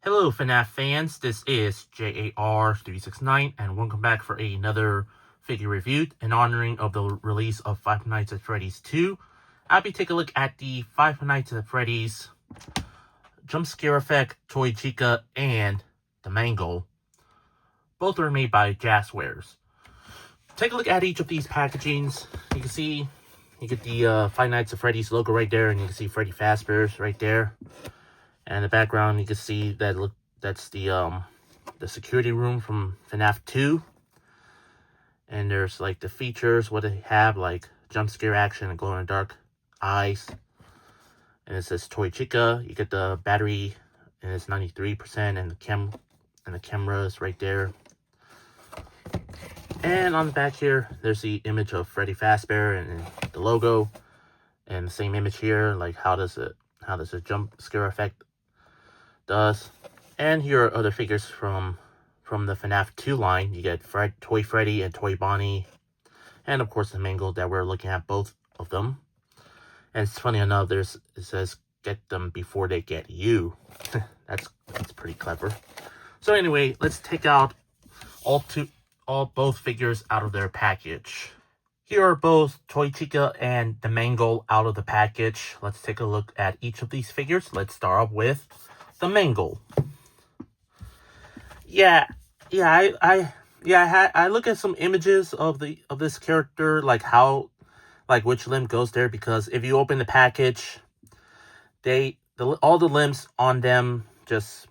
Hello FNAF fans, this is J.A.R. 369 and welcome back for another figure review in honoring of the release of Five Nights at Freddy's 2. I'll be taking a look at the Five Nights at Freddy's Jump Scare Effect, Toy Chica, and the Mangle. Both are made by Jazwares. Take a look at each of these packagings. You can see, you get the Five Nights at Freddy's logo right there, and you can see Freddy Fazbear's right there. And in the background, you can see that that's the security room from FNAF 2. And there's like the features, what they have, like jump scare action and glow in the dark eyes. And it says Toy Chica. You get the battery, and it's 93%, and the camera is right there. And on the back here, there's the image of Freddy Fazbear and the logo, and the same image here, like how does a jump scare effect does. And here are other figures from the FNAF 2 line. You get Toy Freddy and Toy Bonnie, and of course the Mangle that we're looking at, both of them. And it's funny enough, it says get them before they get you. that's pretty clever. So anyway, let's take out both figures out of their package. Here are both Toy Chica and the Mangle out of the package. Let's take a look at each of these figures. Let's start off with the Mangle. I look at some images of this character, like which limb goes there, because if you open the package, all the limbs on them just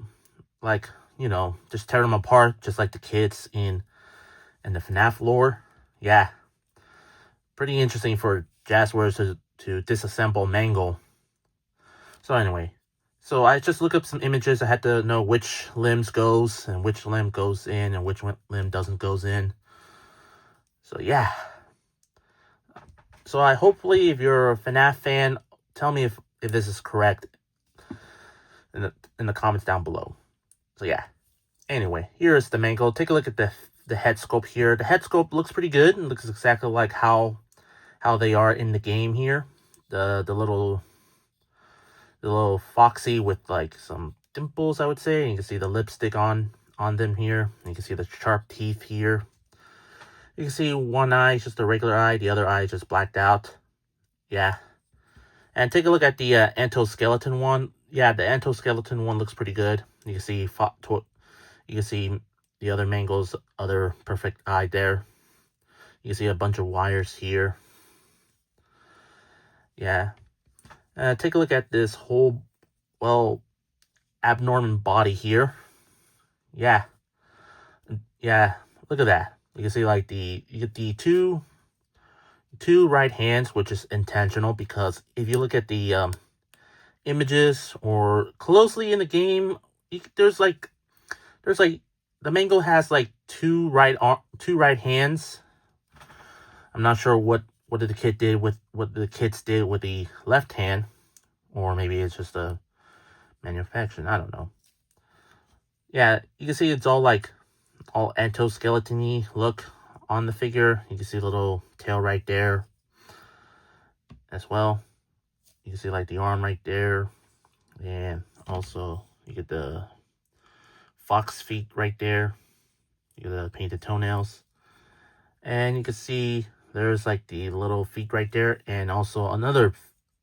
just tear them apart, just like the kids in the FNAF lore. Yeah, pretty interesting for Jazwares to disassemble Mangle. So anyway. So I just look up some images. I had to know which limbs goes and which limb goes in and which limb doesn't goes in. So yeah. So hopefully if you're a FNAF fan, tell me if this is correct in the comments down below. So yeah. Anyway, here's the Mangle. Take a look at the head sculpt here. The head sculpt looks pretty good. It looks exactly like how they are in the game here. The little foxy with like some dimples, I would say. And you can see the lipstick on them here. And you can see the sharp teeth here. You can see one eye is just a regular eye. The other eye is just blacked out. Yeah. And take a look at the endoskeleton one. Yeah, the endoskeleton one looks pretty good. You can see the other Mangle's other perfect eye there. You can see a bunch of wires here. Yeah. Take a look at this whole, abnormal body here. Yeah. Look at that. You can see like you get the two right hands, which is intentional, because if you look at the images or closely in the game, there's like the Mangle has like two right hands. I'm not sure what the kids did with the left hand, or maybe it's just a manufacturing. I don't know. Yeah, you can see it's all endoskeleton-y look on the figure. You can see a little tail right there as well. You can see like the arm right there, and also you get the fox feet right there. You get the painted toenails, and you can see there's like the little feet right there, and also another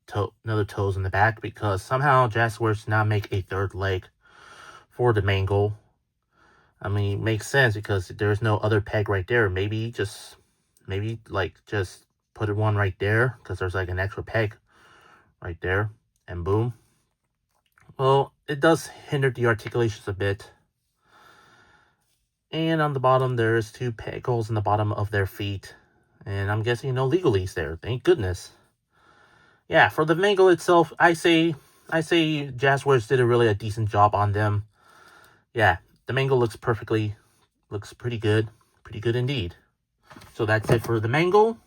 toes in the back, because somehow Jazwares did not make a third leg for the Mangle. I mean, it makes sense because there's no other peg right there. Maybe just put one right there, because there's like an extra peg right there, and boom. Well, it does hinder the articulations a bit. And on the bottom, there's two peg holes in the bottom of their feet. And I'm guessing no legalese there. Thank goodness. Yeah, for the Mangle itself, I say Jazwares did a decent job on them. Yeah, the Mangle looks pretty good. Pretty good indeed. So that's it for the Mangle.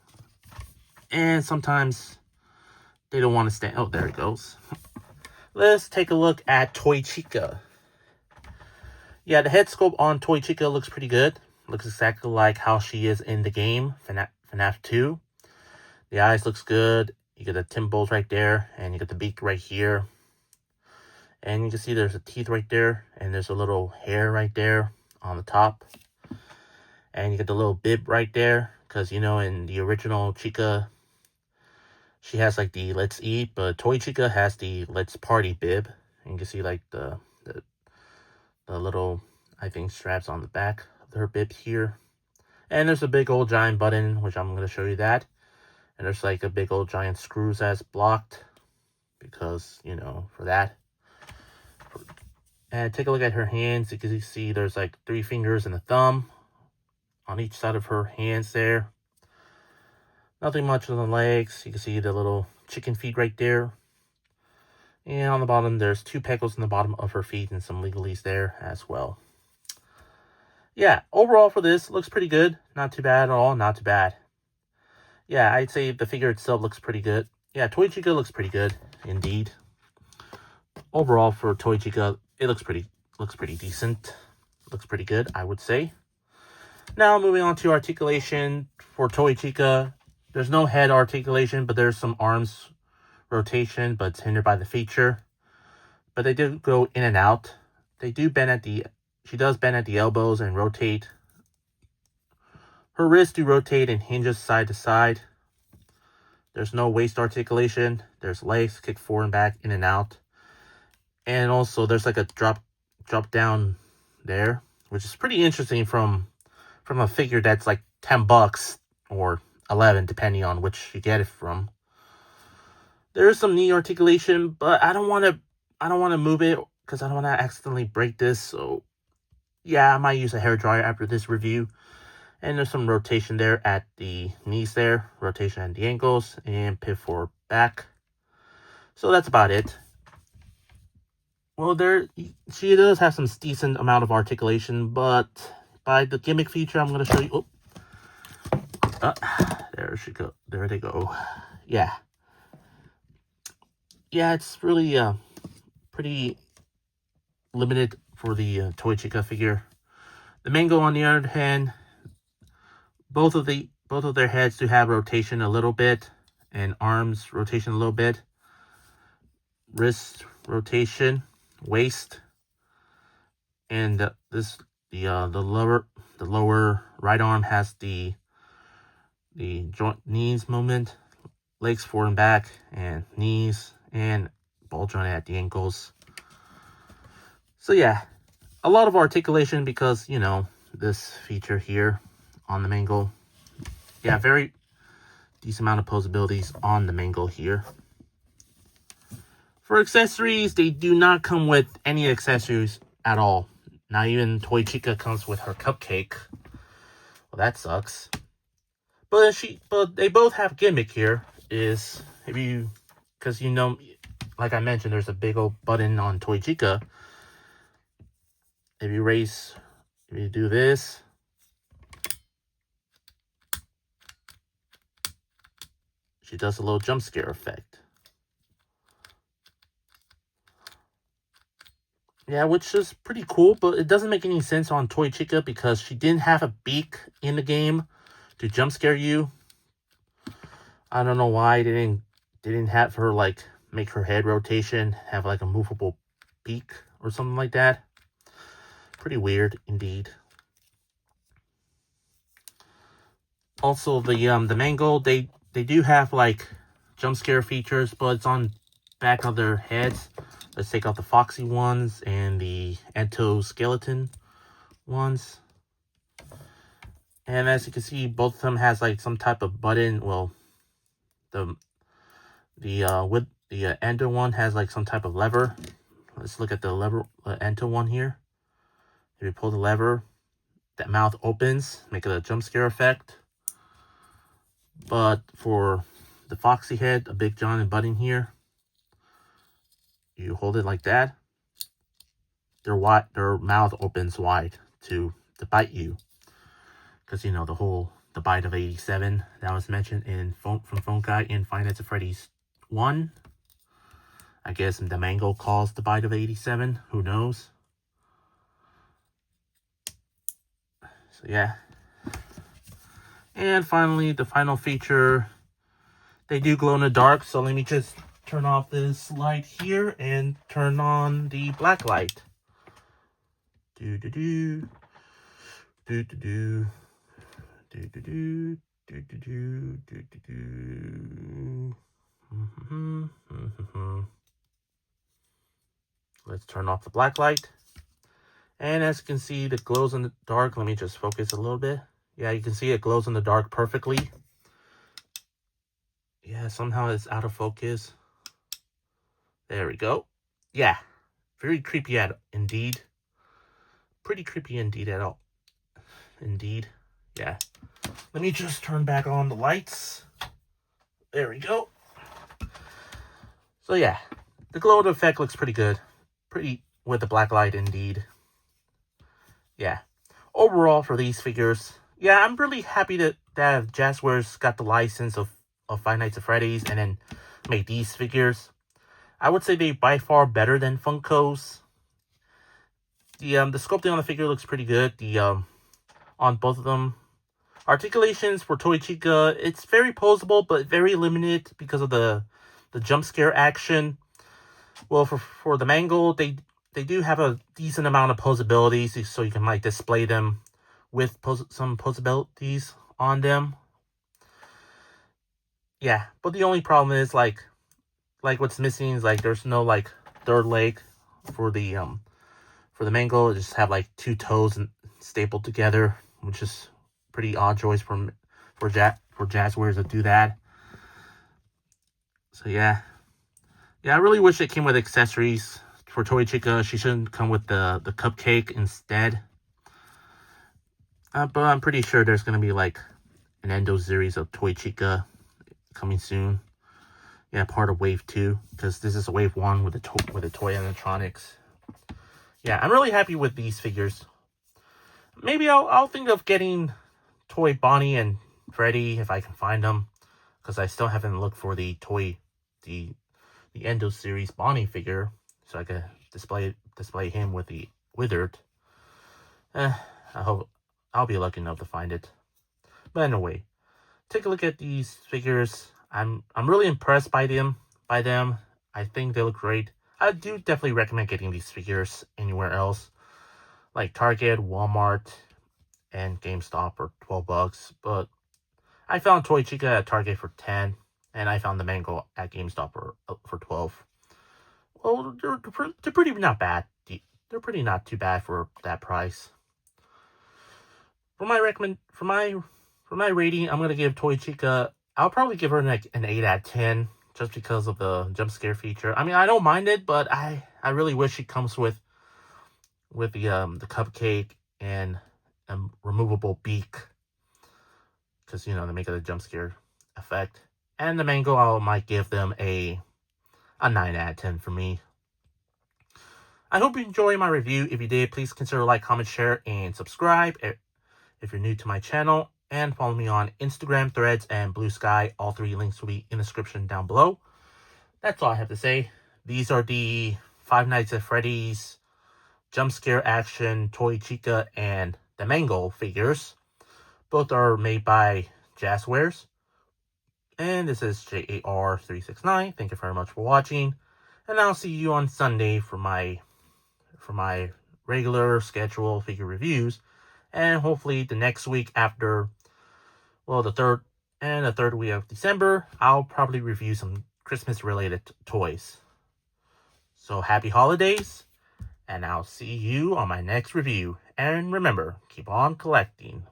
And sometimes they don't want to stand. Oh, there it goes. Let's take a look at Toy Chica. Yeah, the head sculpt on Toy Chica looks pretty good. Looks exactly like how she is in the game, FNAF 2. The eyes looks good. You get the temples right there, and you get the beak right here. And you can see there's a teeth right there, and there's a little hair right there on the top. And you get the little bib right there, because, you know, in the original Chica, she has, like, the Let's Eat, but Toy Chica has the Let's Party bib. And you can see, like, the little, I think, straps on the back of her bib here. And there's a big old giant button, which I'm going to show you that. And there's, like, a big old giant screws that's blocked, because, you know, for that. And take a look at her hands. You can see there's, like, 3 fingers and a thumb on each side of her hands there. Nothing much on the legs. You can see the little chicken feet right there. And on the bottom, there's 2 pecos in the bottom of her feet and some legalies there as well. Yeah, overall for this, looks pretty good. Not too bad at all. Not too bad. Yeah, I'd say the figure itself looks pretty good. Yeah, Toy Chica looks pretty good, indeed. Overall for Toy Chica, it looks pretty decent. Looks pretty good, I would say. Now, moving on to articulation for Toy Chica. There's no head articulation, but there's some arms rotation, but it's hindered by the feature. But they do go in and out. They do bend at the... She does bend at the elbows and rotate. Her wrists do rotate and hinges side to side. There's no waist articulation. There's legs, kick forward and back, in and out. And also, there's like a drop down there, which is pretty interesting from a figure that's like $10 or 11, depending on which you get it from. There is some knee articulation, but I don't want to move it because I don't want to accidentally break this. So yeah, I might use a hairdryer after this review. And there's some rotation there at the knees there, rotation at the ankles, and pivot forward back. So that's about it. Well, she does have some decent amount of articulation, but by the gimmick feature, I'm going to show you. There she go. There they go. Yeah. Yeah, it's really pretty limited for the Toy Chica figure. The Mangle, on the other hand, both of their heads do have rotation a little bit, and arms rotation a little bit. Wrist rotation, waist, and the lower right arm has the joint knees movement, legs forward and back, and knees, and ball joint at the ankles. So yeah, a lot of articulation because, you know, this feature here on the Mangle. Yeah, very decent amount of posabilities on the Mangle here. For accessories, they do not come with any accessories at all. Not even Toy Chica comes with her cupcake. Well, that sucks. But they both have gimmick here. Because you know, like I mentioned, there's a big old button on Toy Chica. If you do this, she does a little jump scare effect. Yeah, which is pretty cool, but it doesn't make any sense on Toy Chica because she didn't have a beak in the game to jump scare you. I don't know why they didn't have her, like, make her head rotation have like a movable beak or something like that. Pretty weird indeed. Also, the Mangle, they do have like jump scare features, but it's on back of their heads. Let's take out the Foxy ones and the endoskeleton ones. And as you can see, both of them has like some type of button. Well, the endo one has like some type of lever. Let's look at the lever endo one here. If you pull the lever, that mouth opens, make it a jump scare effect. But for the Foxy head, a big giant button here, you hold it like that, their mouth opens wide to bite you. Because, you know, the bite of 87 that was mentioned from Phone Guy in Five Nights at Freddy's 1. I guess the Mangle caused the bite of 87. Who knows? So, yeah. And finally, the final feature. They do glow in the dark. So let me just turn off this light here and turn on the black light. Do do do do do do do do do do do do do do. Let's turn off the black light. And as you can see, it glows in the dark. Let me just focus a little bit. Yeah, you can see it glows in the dark perfectly. Yeah, somehow it's out of focus. There we go. Yeah, very creepy indeed. Pretty creepy indeed at all. Indeed. Yeah. Let me just turn back on the lights. There we go. So yeah, the glow effect looks pretty good. Pretty with the black light indeed. Yeah. Overall for these figures, yeah, I'm really happy that Jazwares got the license of Five Nights at Freddy's and then made these figures. I would say they by far better than Funko's. The sculpting on the figure looks pretty good. On both of them. Articulations for Toy Chica, it's very posable but very limited because of the jump scare action. Well, for the Mangle, they do have a decent amount of posability, so you can like display them with some posabilities on them. Yeah, but the only problem is like what's missing is like there's no like third leg for the Mangle. It just have like two toes and stapled together, which is pretty odd choice for Jazwares to do that. So yeah, I really wish it came with accessories for Toy Chica. She shouldn't come with the cupcake instead. But I'm pretty sure there's gonna be like an Endo series of Toy Chica coming soon. Yeah, part of Wave 2, because this is a Wave 1 with the toy electronics. Yeah, I'm really happy with these figures. Maybe I'll think of getting Toy Bonnie and Freddy if I can find them, because I still haven't looked for the Endo series Bonnie figure, so I can display him with the Withered. I hope I'll be lucky enough to find it. But anyway, take a look at these figures. I'm really impressed by them. I think they look great. I do definitely recommend getting these figures anywhere else, like Target, Walmart, and GameStop for $12. But I found Toy Chica at Target for $10, and I found the Mangle at GameStop for $12. Well, they're pretty not bad. They're pretty not too bad for that price. For my rating, I'm gonna give Toy Chica. I'll probably give her like an 8 out of 10, just because of the jump scare feature. I mean, I don't mind it, but I really wish it comes with the cupcake and a removable beak, because to make it a jump scare effect. And the Mango, I might give them a 9 out of 10 for me. I hope you enjoyed my review. If you did, please consider like, comment, share, and subscribe if you're new to my channel. And follow me on Instagram, Threads, and Blue Sky. All three links will be in the description down below. That's all I have to say. These are the Five Nights at Freddy's Jump Scare Action Toy Chica and the Mangle figures. Both are made by Jazwares. And this is J.A.R. 369. Thank you very much for watching. And I'll see you on Sunday for my regular schedule figure reviews. And hopefully the next week after, well, the third week of December, I'll probably review some Christmas related toys. So happy holidays, and I'll see you on my next review. And remember, keep on collecting.